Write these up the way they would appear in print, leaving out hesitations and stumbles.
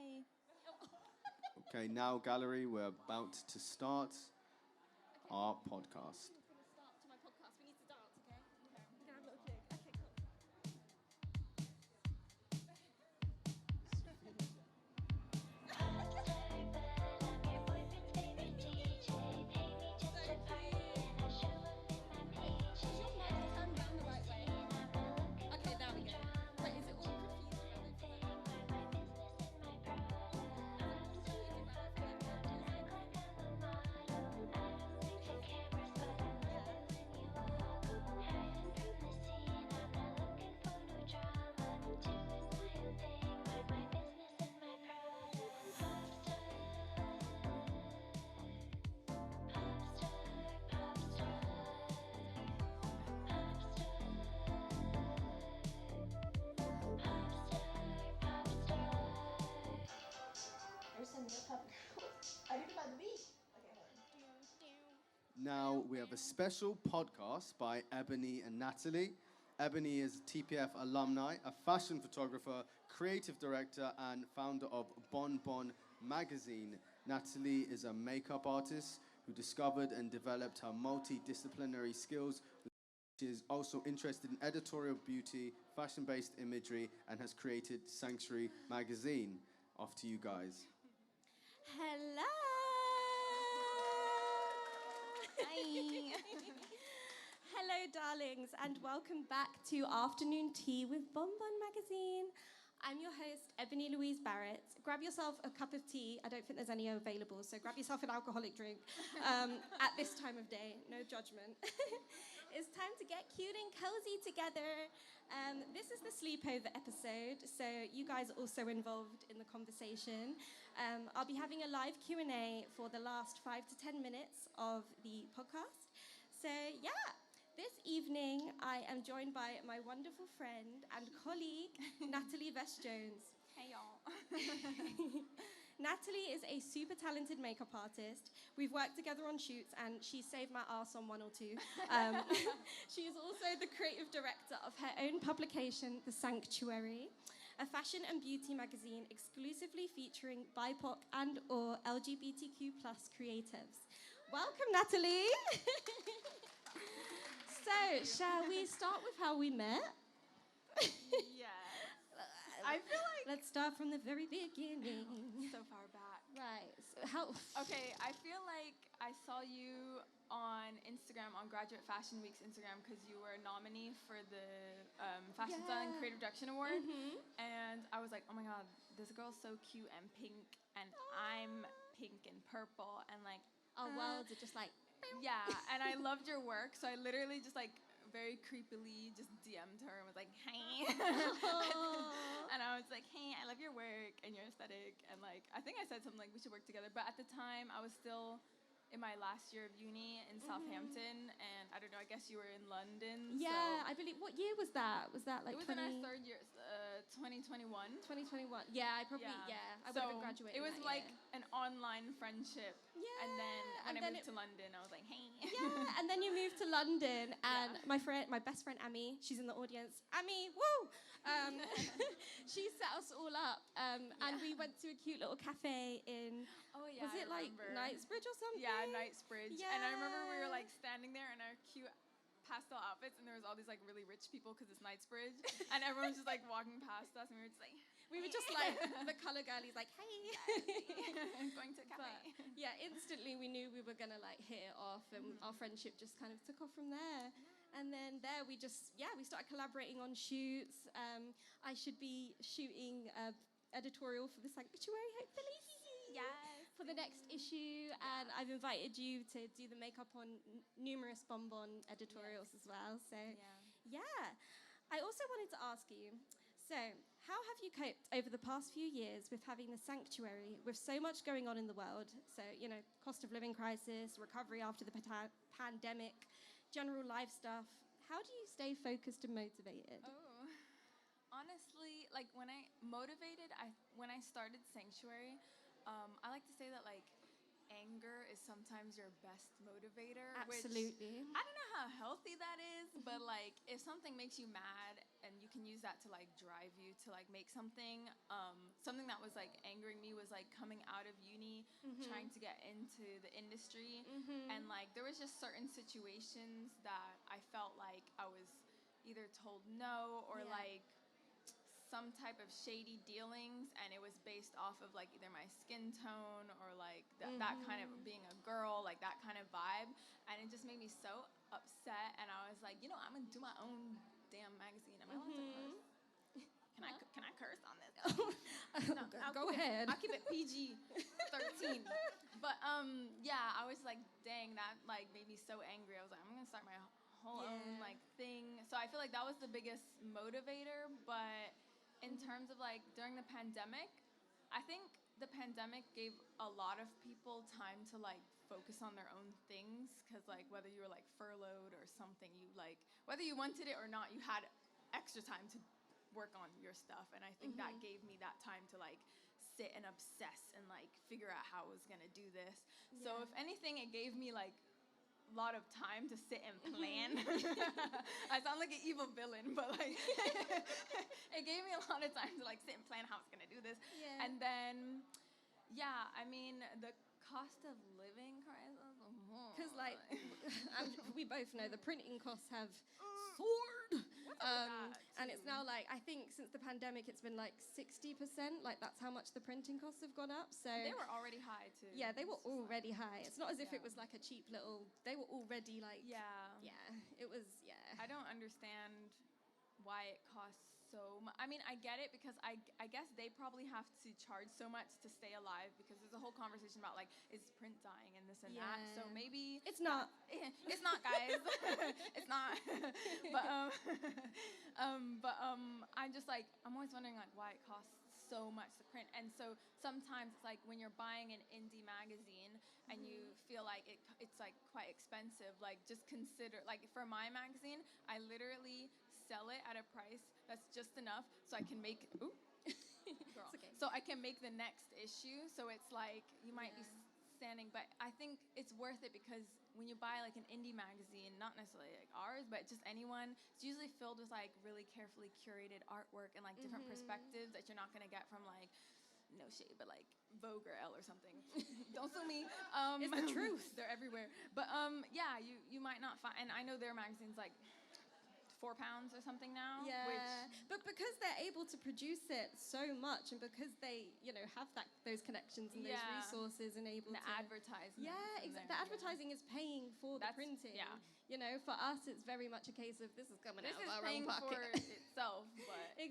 Hi. Okay, now, gallery, we're about to start our podcast. We're going to start to my podcast. We need to dance, okay? Okay. We're going to have a little jig. Okay, cool. Now we have a special podcast by Ebony and Natalie. Ebony is a TPF alumni, a fashion photographer, creative director, and founder of Bon Bon magazine. Natalie is a makeup artist who discovered and developed her multidisciplinary skills. She is also interested in editorial beauty, fashion-based imagery, and has created Sanxtuary magazine. Off to you guys. Hello. Hi. Hello, darlings, and welcome back to Afternoon Tea with Bon Bon magazine. I'm your host, Ebony Louise Barrett. Grab yourself a cup of tea. I don't think there's any available, so grab yourself an alcoholic drink at this time of day. No judgment. It's time to get cute and cozy together. This is the sleepover episode, so you guys are also involved in the conversation. I'll be having a live Q&A for the last 5 to 10 minutes of the podcast. So yeah, this evening I am joined by my wonderful friend and colleague, Natalie Vest-Jones. Hey y'all. Natalie is a super talented makeup artist. We've worked together on shoots and she saved my ass on one or two. She is also the creative director of her own publication, The Sanxtuary, a fashion and beauty magazine exclusively featuring BIPOC and/or LGBTQ+ creatives. Welcome, Natalie. So, shall we start with how we met? Yes. I feel like... Let's start from the very beginning. So far back. Right. So how... Okay, I feel like I saw you on Instagram, on Graduate Fashion Week's Instagram, because you were a nominee for the Fashion Style and Creative Direction Award. Mm-hmm. And I was like, oh my God, this girl's so cute and pink, and I'm pink and purple, and like... Our worlds are just like... Yeah, and I loved your work, so I literally just like very creepily just DM'd her and was like, hey. And I was like, hey, I love your work and your aesthetic. And like, I think I said something like, we should work together. But at the time, I was still in my last year of uni in Southampton. And I don't know, I guess you were in London. Yeah, so I believe, what year was that? Was that like it was in our third year, 2021. 2021. Yeah, I probably, I would have been graduating. It was that like year. an online friendship. Yeah. And then when I moved to London, I was like, hey. Yeah, and then you moved to London, and my best friend Amy, she's in the audience. Amy, woo! She set us all up, and we went to a cute little cafe in. Oh yeah. Was it like Knightsbridge or something? Yeah, Knightsbridge. Yeah. And I remember we were like standing there in our cute pastel outfits, and there was all these like really rich people because it's Knightsbridge, and everyone was just like walking past us, and we were just like. We were just like the colour girlies, like, hey. Going to a cafe. But, yeah, instantly we knew we were going to like hit it off, and our friendship just kind of took off from there. And then there we started collaborating on shoots. I should be shooting an editorial for the Sanxtuary, hopefully. Yes. For the next issue. And I've invited you to do the makeup on numerous Bon Bon editorials as well. So, yeah. I also wanted to ask you, so, how have you coped over the past few years with having the Sanxtuary, with so much going on in the world? So, you know, cost of living crisis, recovery after the pandemic, general life stuff. How do you stay focused and motivated? Oh, honestly, like when I started Sanxtuary, I like to say that like anger is sometimes your best motivator. Absolutely. Which I don't know how healthy that is, but like if something makes you mad and you you can use that to like drive you to like make something. Something that was like angering me was like coming out of uni, trying to get into the industry, and like there was just certain situations that I felt like I was either told no or like some type of shady dealings, and it was based off of like either my skin tone or like that kind of being a girl, like that kind of vibe, and it just made me so upset. And I was like, you know, I'm gonna do my own damn magazine. Am I allowed to curse? Can I curse on this? No, go ahead. I'll keep it PG-13. But yeah, I was like, dang, that like made me so angry. I was like, I'm gonna start my whole own like thing. So I feel like that was the biggest motivator. But in terms of like during the pandemic, I think the pandemic gave a lot of people time to like focus on their own things, because like whether you were like furloughed or something, you like whether you wanted it or not, you had extra time to work on your stuff. And I think that gave me that time to like sit and obsess and like figure out how I was gonna do this. So if anything, it gave me like a lot of time to sit and plan. I sound like an evil villain, but like it gave me a lot of time to like sit and plan how I was gonna do this. And then I mean the cost of living crisis, Because like we both know the printing costs have soared. And it's now like, I think since the pandemic it's been like 60%, like that's how much the printing costs have gone up. So they were already high too. Yeah, they were already high. It's not as if it was like a cheap little, they were already like, it was, I don't understand why it costs so much. I mean, I get it, because I guess they probably have to charge so much to stay alive, because there's a whole conversation about like, is print dying and this and that. So maybe it's not. It's not, guys. It's not. But I'm just like, I'm always wondering like why it costs so much to print. And so sometimes it's like when you're buying an indie magazine and you feel like it's like quite expensive, like just consider, like for my magazine, I literally sell it at a price that's just enough so I can make Girl. Okay. So I can make the next issue. So it's like you might be standing, but I think it's worth it, because when you buy like an indie magazine, not necessarily like ours, but just anyone, it's usually filled with like really carefully curated artwork and like different perspectives that you're not gonna get from like, no shade, but like Vogue or Elle or something. Don't sue me. It's the truth. They're everywhere. But you might not find, and I know their magazine's like £4 or something now. But because they're able to produce it so much, and because they, you know, have those connections and those resources and able the to advertising. exactly. The advertising is paying for the printing. You know, for us, it's very much a case of this is coming out of our own pocket. This is paying for itself,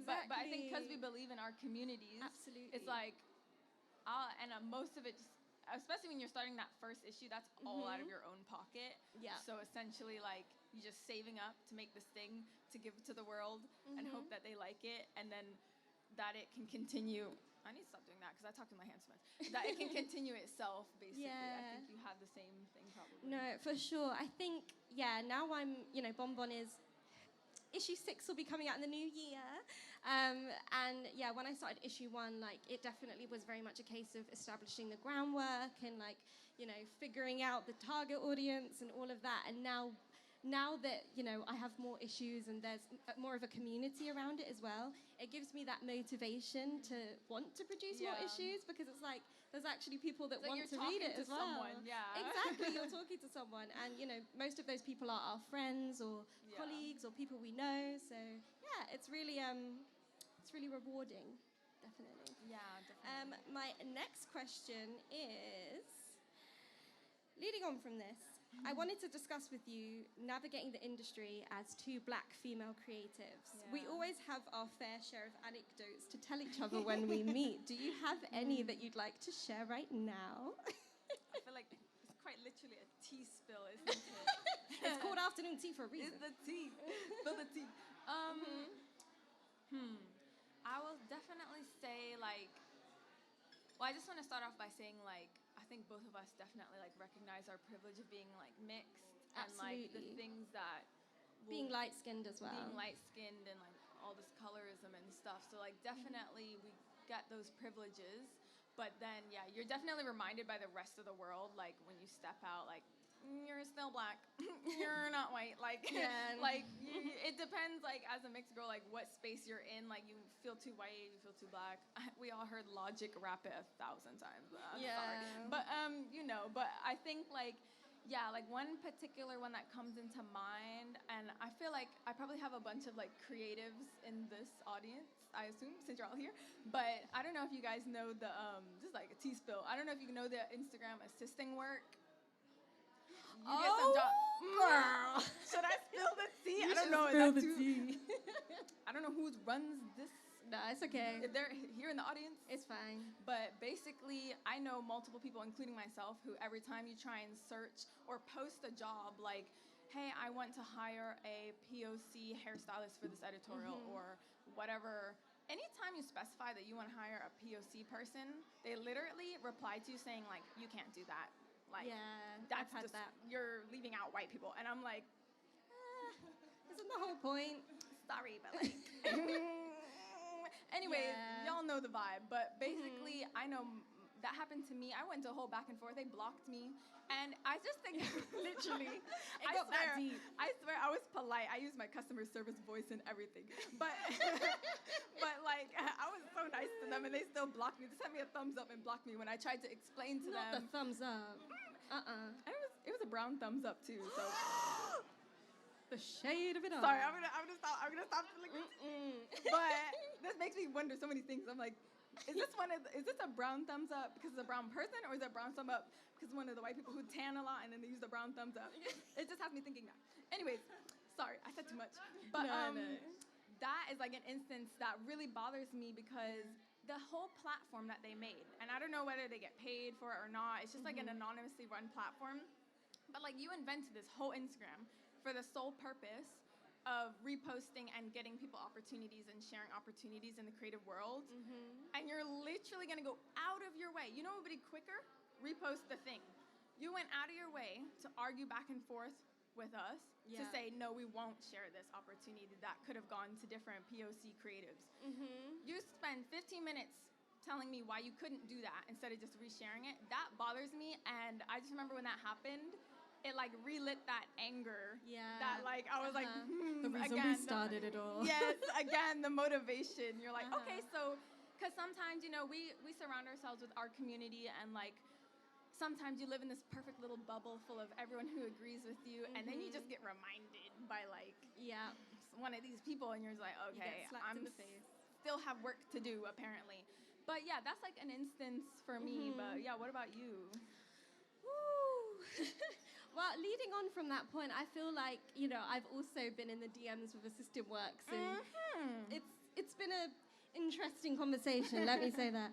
but I think because we believe in our communities, absolutely, it's like, most of it, just, especially when you're starting that first issue, that's all out of your own pocket. So essentially, like, you're just saving up to make this thing to give to the world and hope that they like it, and then that it can continue. I need to stop doing that because I talk with my hands so much. That it can continue itself, basically. I think you have the same thing probably. No, for sure. I think, now I'm, you know, Bonbon is, issue 6 will be coming out in the new year. And when I started issue 1, like, it definitely was very much a case of establishing the groundwork and, like, you know, figuring out the target audience and all of that. And now that, you know, I have more issues and there's more of a community around it as well, it gives me that motivation to want to produce more issues, because it's like there's actually people that want to read it as well. Someone, Exactly, you're talking to someone, and you know, most of those people are our friends or colleagues or people we know. So it's really rewarding, definitely. Yeah, definitely. My next question is, leading on from this, I wanted to discuss with you navigating the industry as 2 Black female creatives. We always have our fair share of anecdotes to tell each other when we meet. Do you have any that you'd like to share right now? I feel like it's quite literally a tea spill, isn't it? It's called afternoon tea for a reason. It's the tea. Spill the tea. I will definitely say, like, I just want to start off by saying, like, I think both of us definitely like recognize our privilege of being like mixed. Absolutely. And like the things that being light-skinned as well. Being light-skinned and like all this colorism and stuff. So like definitely we get those privileges, but then you're definitely reminded by the rest of the world, like when you step out, like you're still black. You're not white. Like, it depends, like, as a mixed girl, like, what space you're in. Like, you feel too white, you feel too black. We all heard Logic rap it 1,000 times. I'm sorry. But, but I think, like, yeah, like, one particular one that comes into mind, and I feel like I probably have a bunch of, like, creatives in this audience, I assume, since you're all here. But I don't know if you guys know the, just like a tea spill. I don't know if you know the Instagram assisting work. You get some job. Girl. Should I spill the tea? You I don't should know. spill the tea. I don't know who runs this. No, it's okay. If they're here in the audience. It's fine. But basically, I know multiple people, including myself, who every time you try and search or post a job, like, hey, I want to hire a POC hairstylist for this editorial or whatever. Anytime you specify that you want to hire a POC person, they literally reply to you saying, like, you can't do that. Like, I've had that. You're leaving out white people. And I'm like, isn't the whole point? Sorry, but like... Anyways, y'all know the vibe. But basically, I know that happened to me. I went to a whole back and forth. They blocked me. And I just think, literally, I swear I was polite. I used my customer service voice and everything. But, like, I was so nice to them, and they still blocked me. They sent me a thumbs up and blocked me when I tried to explain to them. Not the thumbs up. It was a brown thumbs up, too, so... The shade of it all. Sorry, I'm gonna stop. But this makes me wonder so many things. I'm like, is this a brown thumbs up because it's a brown person, or is it a brown thumb up because one of the white people who tan a lot and then they use the brown thumbs up? It just has me thinking that. Anyways, sorry, I said too much. But that is like an instance that really bothers me because the whole platform that they made, and I don't know whether they get paid for it or not. It's just like an anonymously run platform. But like you invented this whole Instagram for the sole purpose of reposting and getting people opportunities and sharing opportunities in the creative world. And you're literally gonna go out of your way. You know what would be quicker? Repost the thing. You went out of your way to argue back and forth with us to say, no, we won't share this opportunity that could have gone to different POC creatives. You spend 15 minutes telling me why you couldn't do that instead of just resharing it. That bothers me, and I just remember when that happened, it like relit that anger. That like I was like, the reason again, we started it all. Yes, again, the motivation. You're like, okay, so because sometimes we surround ourselves with our community, and like sometimes you live in this perfect little bubble full of everyone who agrees with you, and then you just get reminded by like one of these people, and you're just like, okay, I'm still have work to do apparently. But yeah, that's like an instance for me. But yeah, what about you? Well, leading on from that point, I feel like, I've also been in the DMs with assistant works, and it's been an interesting conversation, let me say that.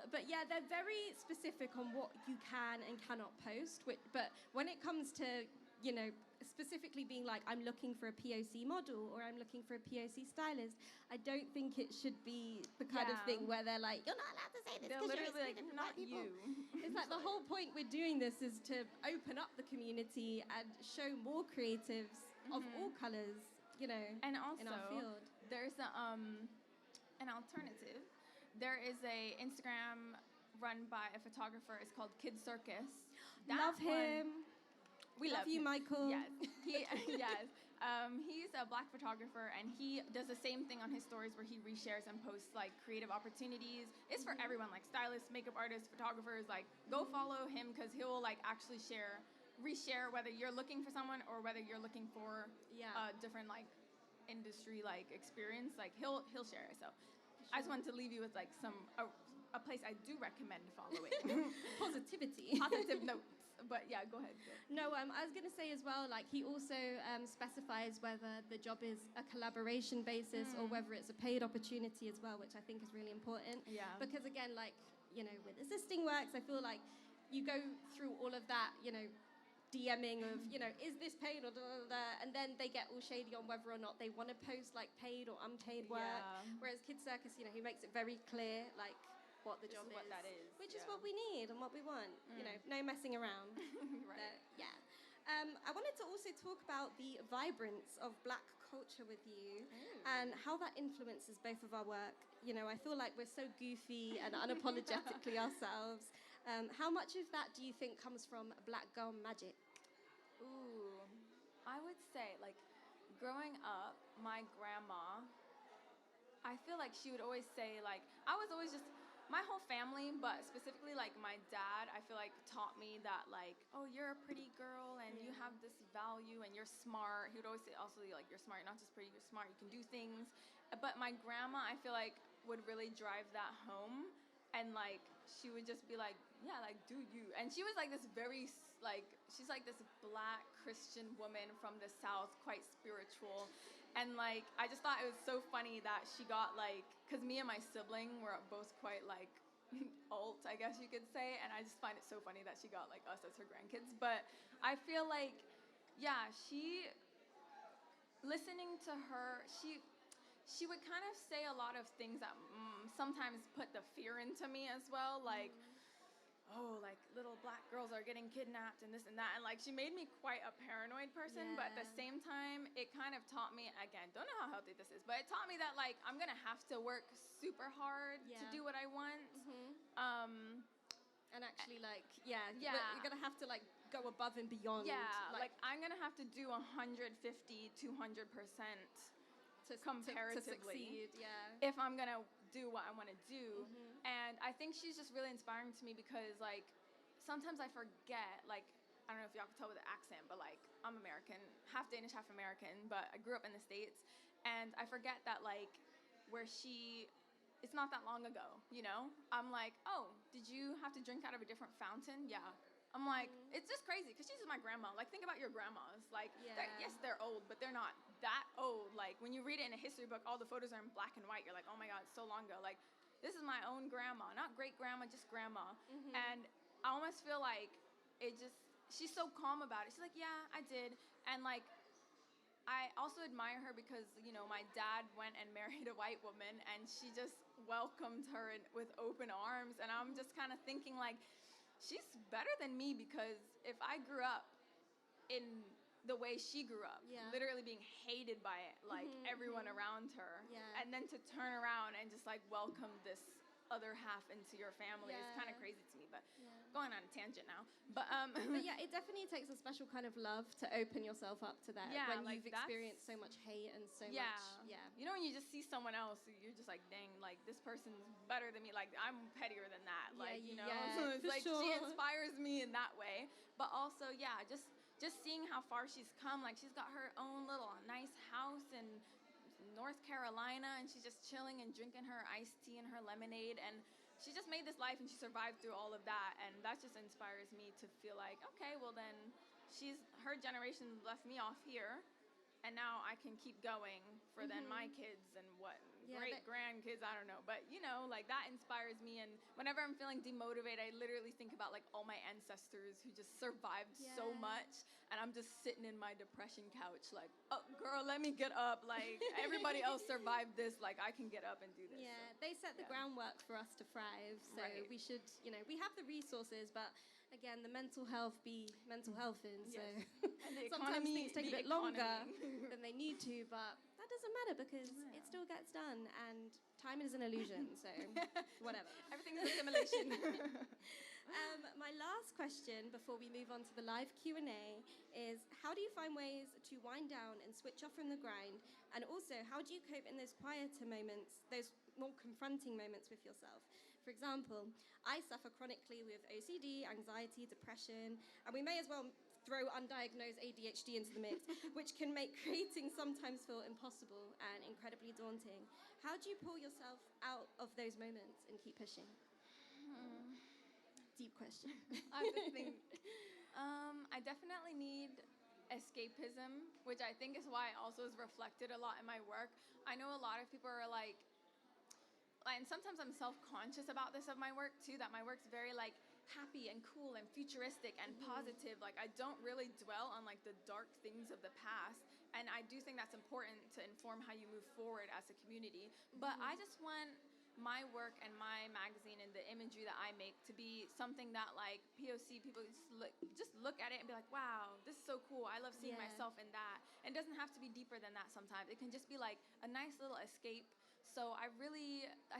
But yeah, they're very specific on what you can and cannot post, but when it comes to, specifically being like, I'm looking for a POC model or I'm looking for a POC stylist, I don't think it should be the kind of thing where they're like, you're not allowed to say this. They're literally like, not you. It's like the whole point we're doing this is to open up the community and show more creatives of all colors, and also, in our field. There's an alternative. There is a Instagram run by a photographer. It's called 𝒕𝒊𝒒. Love him. We love you, him. Michael. Yes, he's a black photographer, and he does the same thing on his stories where he reshares and posts like creative opportunities. It's for everyone, like stylists, makeup artists, photographers. Like, go follow him because he'll like actually reshare whether you're looking for someone or whether you're looking for a different like industry like experience. Like he'll share it. So I just wanted to leave you with like a place I do recommend following. Positive notes. But yeah, go ahead. No, I was going to say as well, like he also specifies whether the job is a collaboration basis or whether it's a paid opportunity as well, which I think is really important. Yeah. Because again, like, with assisting works, I feel like you go through all of that, DMing of, is this paid or and then they get all shady on whether or not they want to post like paid or unpaid work. Whereas 𝒕𝒊𝒒, he makes it very clear, like, what the job is, what that is, which is what we need and what we want. No messing around. Right. I wanted to also talk about the vibrance of black culture with you and how that influences both of our work. I feel like we're so goofy and unapologetically ourselves. How much of that do you think comes from black girl magic? Ooh, I would say, like, growing up, my grandma, I feel like she would always say, like, I was always just, my whole family, but specifically, like, my dad, I feel like taught me that, like, oh, you're a pretty girl, and you have this value, and you're smart. He would always say also, like, you're smart, you're not just pretty, you're smart, you can do things. But my grandma, I feel like, would really drive that home, and, like, she would just be like, yeah, like, do you. And she was, like, this very, like, she's, like, this Black Christian woman from the South, quite spiritual. And, like, I just thought it was so funny that she got, like, because me and my sibling were both quite, like, alt, I guess you could say. And I just find it so funny that she got, like, us as her grandkids. But I feel like, yeah, listening to her, she would kind of say a lot of things that sometimes put the fear into me as well. Like, oh, like, little Black girls are getting kidnapped and this and that. And, like, she made me quite a paranoid person. But at the same time, it kind of taught me, again, don't know how healthy this is, but it taught me that, like, I'm going to have to work super hard to do what I want. And actually, like, you're going to have to, like, go above and beyond. Yeah, like I'm going to have to do 150, 200% comparatively to succeed, if I'm going to do what I want to do. And I think she's just really inspiring to me because, like, sometimes I forget, like, I don't know if y'all can tell with the accent, but, like, I'm American, half Danish, half American, but I grew up in the States, and I forget that, like, where it's not that long ago, you know? I'm like, oh, did you have to drink out of a different fountain? Yeah. I'm like, it's just crazy, because she's my grandma. Like, think about your grandmas. Like, yes, they're old, but they're not that old. Like, when you read it in a history book, all the photos are in black and white. You're like, oh my God, it's so long ago. Like, this is my own grandma, not great-grandma, just grandma. And I almost feel like she's so calm about it. She's like, yeah, I did. And, like, I also admire her because, you know, my dad went and married a white woman, and she just welcomed her with open arms. And I'm just kind of thinking, like, she's better than me, because if I grew up in the way she grew up, literally being hated by it, like everyone around her, and then to turn around and just like welcome this other half into your family is kind of crazy to me. But going on a tangent now, but yeah, it definitely takes a special kind of love to open yourself up to that when like you've experienced so much hate and so much. You know, when you just see someone else, you're just like, dang, like this person's better than me. Like, I'm pettier than that. Like, you know, so it's like she inspires me in that way. But also, just seeing how far she's come. Like, she's got her own little nice house in North Carolina, and she's just chilling and drinking her iced tea and her lemonade, and she just made this life, and she survived through all of that. And that just inspires me to feel like, okay, well then her generation left me off here, and now I can keep going for then my kids and great grandkids, I don't know. But, you know, like, that inspires me. And whenever I'm feeling demotivated, I literally think about, like, all my ancestors who just survived so much. And I'm just sitting in my depression couch like, oh, girl, let me get up. Like, everybody else survived this. Like, I can get up and do this. Yeah, they set the groundwork for us to thrive. So we should, you know, we have the resources, but again, the mental health be mental health in. So and the sometimes things take a bit longer than they need to, but that doesn't matter because it still gets done, and time is an illusion, so whatever. Everything is a simulation. My last question before we move on to the live Q&A is, how do you find ways to wind down and switch off from the grind? And also, how do you cope in those quieter moments, those more confronting moments with yourself? For example, I suffer chronically with OCD, anxiety, depression, and we may as well throw undiagnosed ADHD into the mix, which can make creating sometimes feel impossible and incredibly daunting. How do you pull yourself out of those moments and keep pushing? Deep question. I have to think. I definitely need escapism, which I think is why it also is reflected a lot in my work. I know a lot of people are like, and sometimes I'm self-conscious about this of my work too, that my work's very like happy and cool and futuristic and positive. Like, I don't really dwell on like the dark things of the past, and I do think that's important to inform how you move forward as a community. But I just want my work and my magazine and the imagery that I make to be something that like POC people just look at it and be like, wow, this is so cool. I love seeing myself in that. And it doesn't have to be deeper than that sometimes. It can just be like a nice little escape. So I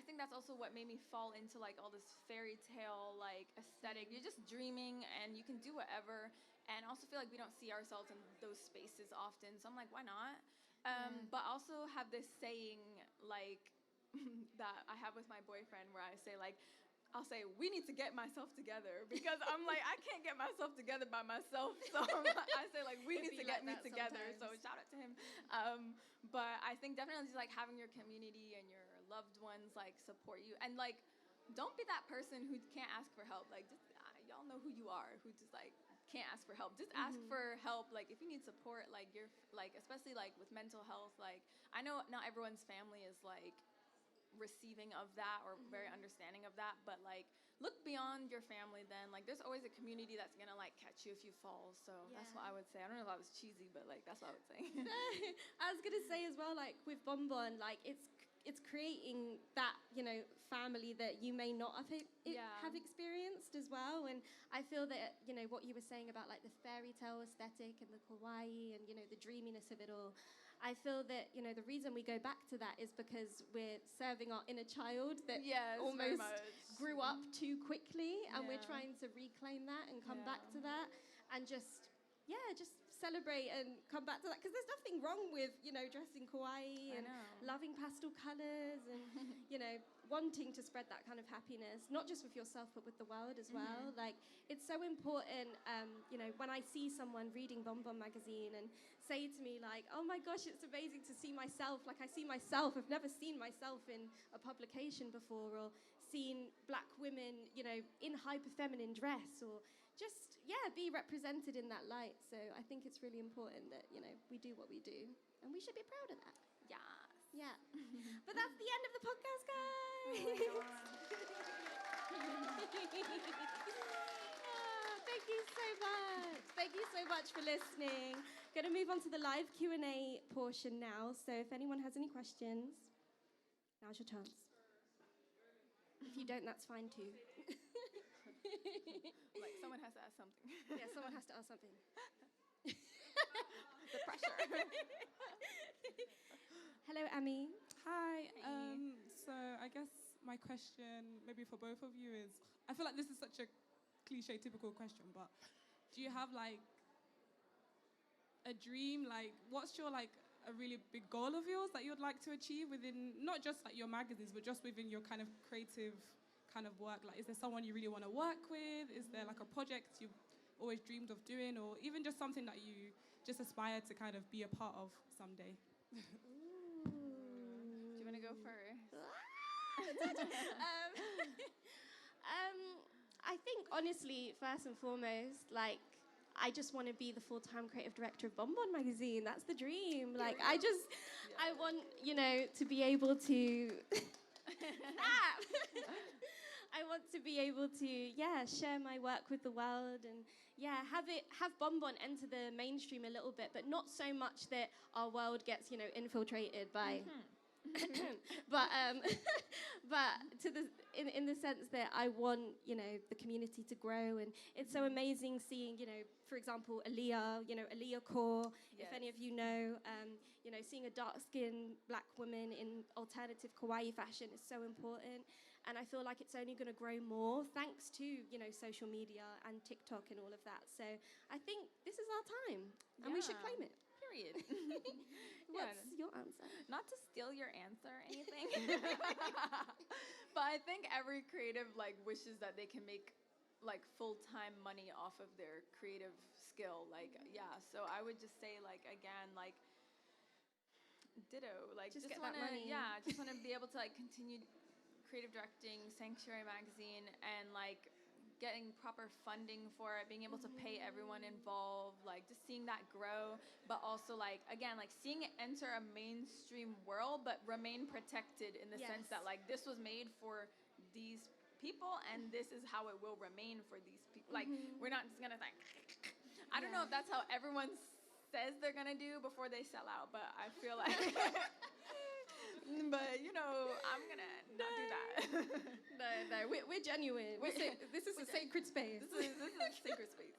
think that's also what made me fall into like all this fairy tale like aesthetic. You're just dreaming and you can do whatever. and I also feel like we don't see ourselves in those spaces often. So I'm like, why not? But also have this saying like that I have with my boyfriend where I say like, I'll say, we need to get myself together, because I'm like, I can't get myself together by myself. So I say like, we need to get me together. Sometimes. So shout out to him. But I think definitely just like having your community and your loved ones like support you, and like, don't be that person who can't ask for help. Like, just y'all know who you are, who just like can't ask for help. Just ask for help. Like, if you need support, like you're like, especially like with mental health. Like, I know not everyone's family is like receiving of that or very understanding of that, but like, look beyond your family. Then like, there's always a community that's gonna like catch you if you fall. So that's what I would say. I don't know if that was cheesy, but like, that's what I would say. I was gonna say as well, like with Bonbon, like it's creating that, you know, family that you may not have experienced as well. And I feel that, you know, what you were saying about like the fairy tale aesthetic and the kawaii and, you know, the dreaminess of it all, I feel that, you know, the reason we go back to that is because we're serving our inner child that almost grew up too quickly, and we're trying to reclaim that and come back to that and just celebrate and come back to that, because there's nothing wrong with, you know, dressing kawaii and loving pastel colors and, you know, wanting to spread that kind of happiness, not just with yourself but with the world as well. Like, it's so important, you know, when I see someone reading Bonbon magazine and say to me like, oh my gosh, it's amazing to see myself, like I see myself, I've never seen myself in a publication before, or seen black women, you know, in hyper feminine dress, or just be represented in that light. So I think it's really important that, you know, we do what we do, and we should be proud of that. Yeah. But that's the end of the podcast, guys. Thank you so much. Thank you so much for listening. Going to move on to the live Q&A portion now. So if anyone has any questions, now's your chance. If you don't, that's fine too. Like, someone has to ask something. Yeah, someone has to ask something. The pressure. Hello, Amy. Hi. So I guess my question, maybe for both of you, is, I feel like this is such a cliche, typical question, but do you have like a dream? Like, what's your like a really big goal of yours that you'd like to achieve within, not just like your magazines, but just within your kind of creative kind of work? Like, is there someone you really want to work with? Is there like a project you've always dreamed of doing, or even just something that you just aspire to kind of be a part of someday? Do you want to go first? I think, honestly, first and foremost, like, I just want to be the full-time creative director of Bonbon magazine. That's the dream. Like, I want, you know, to be able to... I want to be able to, share my work with the world and, have Bonbon enter the mainstream a little bit, but not so much that our world gets, you know, infiltrated by... but in the sense that I want, you know, the community to grow, and it's so amazing seeing, you know, for example, 𝒂𝒂𝒃, if any of you know, seeing a dark-skinned black woman in alternative kawaii fashion is so important, and I feel like it's only going to grow more thanks to, you know, social media and TikTok and all of that. So I think this is our time, and we should claim it. Period. What's your answer? Not to steal your answer or anything, but I think every creative like wishes that they can make like full-time money off of their creative skill. Like, so I would just say, like, again, like, ditto. Like, just get want that money. just want to be able to like continue creative directing Sanxtuary magazine and like getting proper funding for it, being able to pay everyone involved, like just seeing that grow, but also like, again, like seeing it enter a mainstream world, but remain protected in the sense that like this was made for these people and this is how it will remain for these people. Like, we're not just gonna like, I don't know if that's how everyone says they're gonna do before they sell out, but I feel like, but you know, I'm gonna not do that. No, we're genuine. This is a sacred space. This is a sacred space.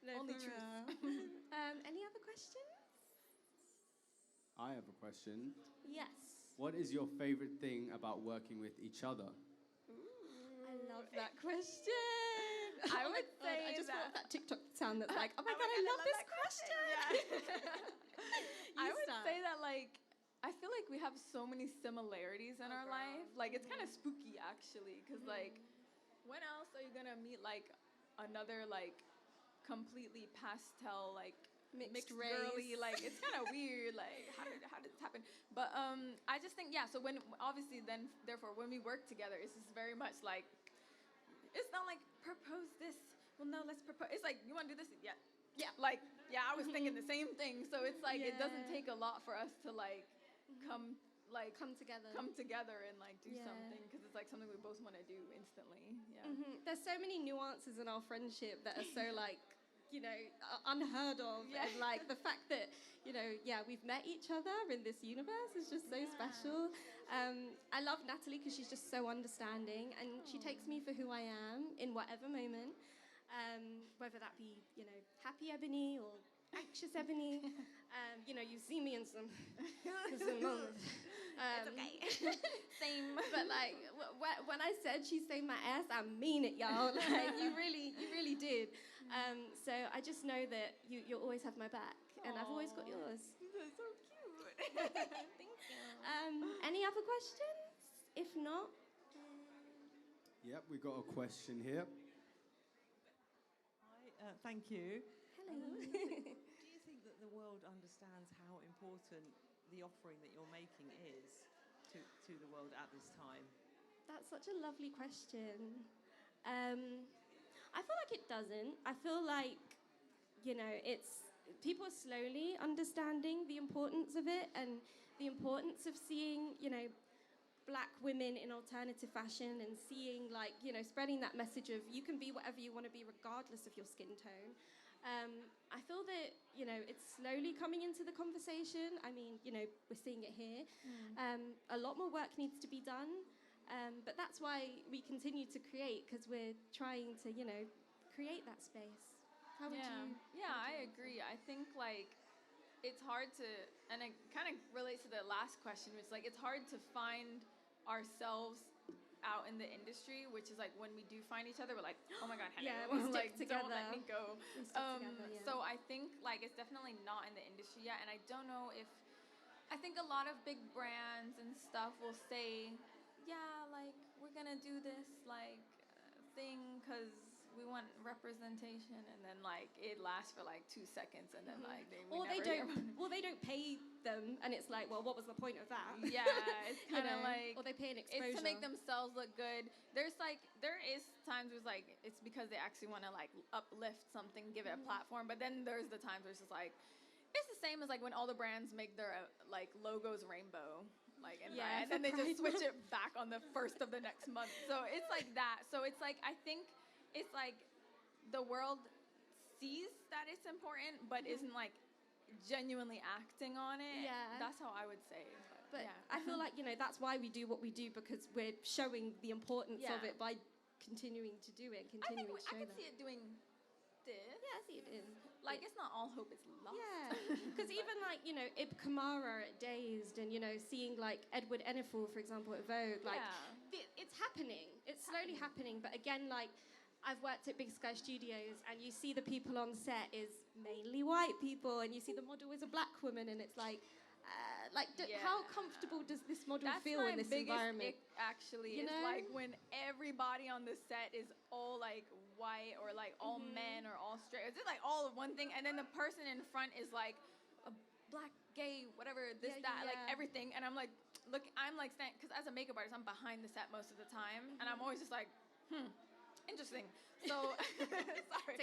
No, Only for truth. real. Any other questions? I have a question. Yes. What is your favorite thing about working with each other? I love that question. I would say I just that. thought of that TikTok sound that's like, oh my Oh god, my I God, love this that question. Yeah. I would start. say that, like, I feel like we have so many similarities in our life. Like, it's kind of spooky, actually, because, like, when else are you going to meet, like, another, like, completely pastel, like, mixed race. girly, like, it's kind of weird, like, how did this happen? But I just think, yeah, so when, obviously, then, therefore, when we work together, it's just very much like, it's not like, propose this, well, no, let's propose, it's like, you want to do this? Yeah, like, yeah, I was thinking the same thing, so it's like, it doesn't take a lot for us to, like, come together and, like, do something, because it's, like, something we both want to do instantly, There's so many nuances in our friendship that are so, like, you know, unheard of. And, like, the fact that, you know, we've met each other in this universe is just so special. I love Natalie because she's just so understanding, and she takes me for who I am in whatever moment, whether that be, you know, happy Ebony or anxious Ebony. You know, you see me in some moments. It's okay. Same. But, like, when I said she saved my ass, I mean it, y'all. Like, you really did. So I just know that you'll always have my back, and I've always got yours. That's so cute. Thank you. Any other questions? If not, Yep, we got a question here. Hi, thank you. hello. Do you think that the world understands how important the offering that you're making is to the world at this time? That's such a lovely question. I feel like it doesn't. I feel like, you know, people are slowly understanding the importance of it and the importance of seeing, you know, Black women in alternative fashion and seeing, like, you know, spreading that message of you can be whatever you want to be regardless of your skin tone. I feel that, you know, it's slowly coming into the conversation. I mean, you know, we're seeing it here. A lot more work needs to be done. But that's why we continue to create, because we're trying to, you know, create that space. How would you? Yeah, I agree. I think, like, it's hard to, and it kind of relates to the last question, which is, like, it's hard to find ourselves out in the industry, which is, like, when we do find each other, we're like, oh my God, hello. Yeah, we stick like, together. Don't let me go. We stick together, yeah. So I think, like, it's definitely not in the industry yet, and I don't know if, I think a lot of big brands and stuff will say, yeah, like, we're gonna do this, like, thing because we want representation, and then, like, it lasts for, like, 2 seconds, and then, like, they don't pay them, and it's like, well, what was the point of that? Yeah, it's kind of like, or they pay an exposure. it's to make themselves look good. There is times where it's like, it's because they actually want to, like, uplift something, give it a platform, but then there's the times where it's just like, it's the same as, like, when all the brands make their, like, logos rainbow. Like, and then they just switch it back on the first of the next month. So it's like that. So it's like, I think it's like the world sees that it's important, but isn't, like, genuinely acting on it. Yeah. That's how I would say. But yeah. I feel like, you know, that's why we do what we do, because we're showing the importance of Yeah. it by continuing to do it, I continuing think to show I can that. see it doing this. Yeah, I see it in. Like, it's not all hope is lost. Yeah, because even, like, you know, 𝒂𝒏 at Dazed, and, you know, seeing, like, Edward Enninful, for example, at Vogue, like, it's happening. It's slowly happening. But again, like, I've worked at Big Sky Studios, and you see the people on set is mainly white people, and you see the model is a Black woman, and it's like, how comfortable does this model feel in this environment? Actually, you it's know? like when everybody on the set is all, like, white, or, like, all men, or all straight. It's just, like, all of one thing, and then the person in front is, like, a Black, gay, whatever, this, that, like, everything. And I'm like, look, I'm like, because as a makeup artist, I'm behind the set most of the time, and I'm always just like, interesting. So, sorry.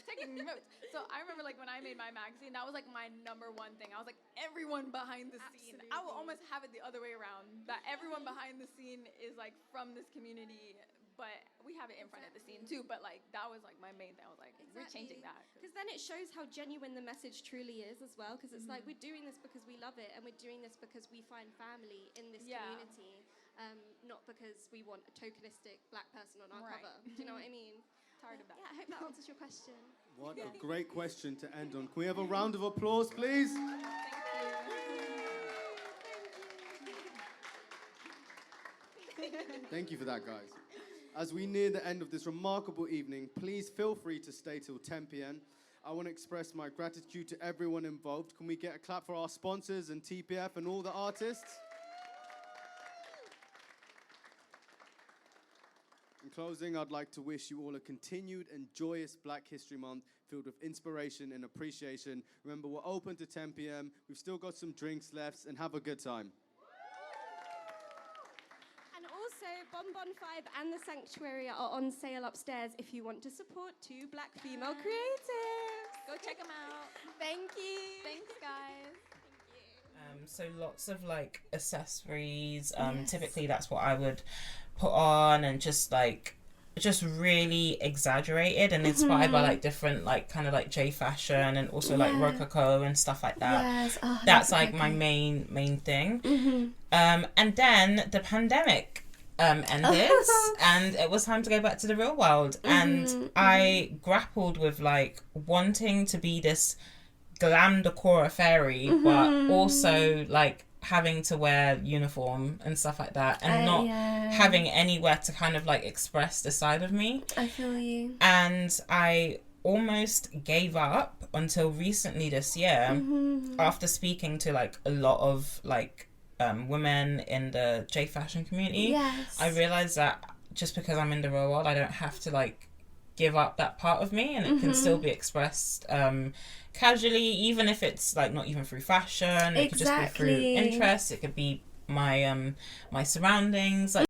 Taking notes. So I remember, like, when I made my magazine, that was, like, my number one thing. I was like, everyone behind the scene. I will almost have it the other way around, that everyone behind the scene is, like, from this community, but we have it in front of the scene too. But, like, that was, like, my main thing. I was like, we're changing that. Because then it shows how genuine the message truly is as well. Because it's like, we're doing this because we love it, and we're doing this because we find family in this community, not because we want a tokenistic Black person on our cover. Do you know what I mean? Tired of that. Yeah, I hope that answers your question. What a great question to end on. Can we have a round of applause, please? Thank you for that, guys. As we near the end of this remarkable evening, please feel free to stay till 10 p.m. I want to express my gratitude to everyone involved. Can we get a clap for our sponsors and TPF and all the artists? In closing, I'd like to wish you all a continued and joyous Black History Month filled with inspiration and appreciation. Remember, we're open to 10 p.m. We've still got some drinks left, and have a good time. And also, Bonbon 5 and the Sanxtuary are on sale upstairs if you want to support two Black female creatives. Go check them out. Thank you. Thanks, guys. So lots of like accessories. Typically that's what I would put on, and just really exaggerated and inspired by like different like kind of like J fashion, and also like Rococo and stuff like that. Yes. Oh, that's like my main thing. And then the pandemic ended and it was time to go back to the real world. And I grappled with like wanting to be this glam decor fairy, but also like having to wear uniform and stuff like that, and not having anywhere to kind of like express the side of me. I feel you. And I almost gave up until recently this year, after speaking to like a lot of like women in the J fashion community. I realized that just because I'm in the real world, I don't have to like give up that part of me, and it can still be expressed casually, even if it's like not even through fashion. It could just be through interests. It could be my my surroundings. Like